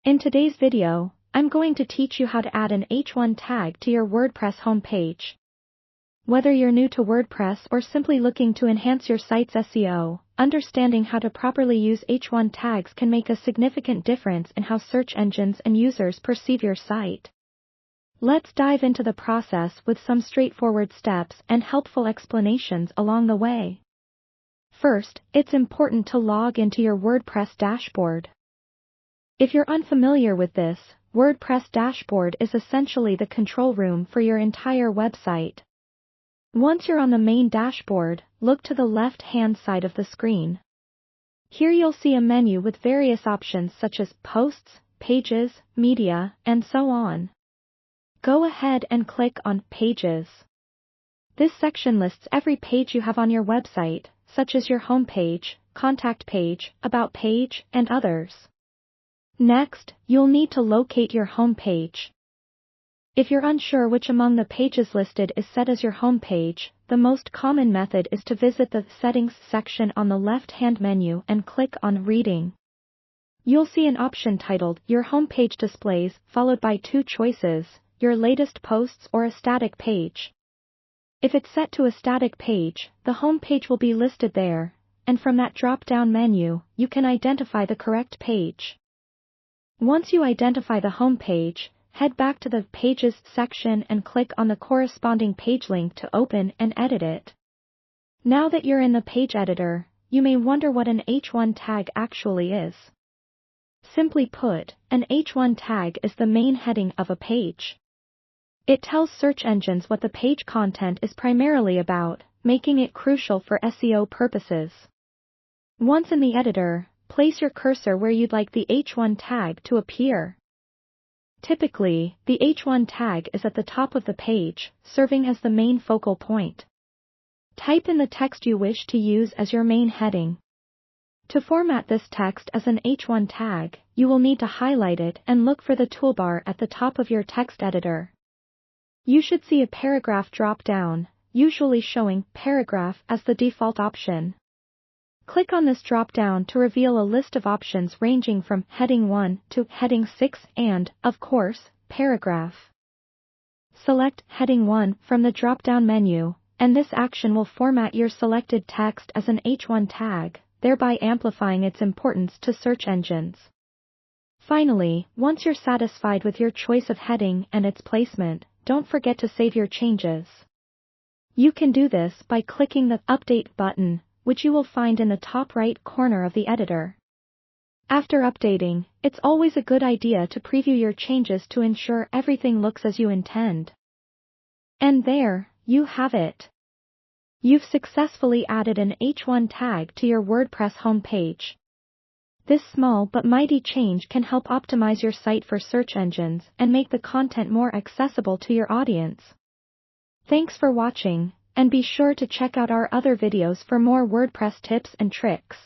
In today's video, I'm going to teach you how to add an H1 tag to your WordPress homepage. Whether you're new to WordPress or simply looking to enhance your site's SEO, understanding how to properly use H1 tags can make a significant difference in how search engines and users perceive your site. Let's dive into the process with some straightforward steps and helpful explanations along the way. First, it's important to log into your WordPress dashboard. If you're unfamiliar with this, WordPress dashboard is essentially the control room for your entire website. Once you're on the main dashboard, look to the left-hand side of the screen. Here you'll see a menu with various options such as Posts, Pages, Media, and so on. Go ahead and click on Pages. This section lists every page you have on your website, such as your home page, contact page, about page, and others. Next, you'll need to locate your home page. If you're unsure which among the pages listed is set as your home page, the most common method is to visit the Settings section on the left-hand menu and click on Reading. You'll see an option titled Your Homepage Displays, followed by two choices, your latest posts or a static page. If it's set to a static page, the home page will be listed there, and from that drop-down menu, you can identify the correct page. Once you identify the home page, head back to the Pages section and click on the corresponding page link to open and edit it. Now that you're in the page editor, you may wonder what an H1 tag actually is. Simply put, an H1 tag is the main heading of a page. It tells search engines what the page content is primarily about, making it crucial for SEO purposes. Once in the editor, place your cursor where you'd like the H1 tag to appear. Typically, the H1 tag is at the top of the page, serving as the main focal point. Type in the text you wish to use as your main heading. To format this text as an H1 tag, you will need to highlight it and look for the toolbar at the top of your text editor. You should see a paragraph drop-down, usually showing Paragraph as the default option. Click on this drop-down to reveal a list of options ranging from Heading 1 to Heading 6 and, of course, Paragraph. Select Heading 1 from the drop-down menu, and this action will format your selected text as an H1 tag, thereby amplifying its importance to search engines. Finally, once you're satisfied with your choice of heading and its placement, don't forget to save your changes. You can do this by clicking the Update button, which you will find in the top right corner of the editor. After updating, it's always a good idea to preview your changes to ensure everything looks as you intend. And there, you have it. You've successfully added an H1 tag to your WordPress homepage. This small but mighty change can help optimize your site for search engines and make the content more accessible to your audience. Thanks for watching, and be sure to check out our other videos for more WordPress tips and tricks.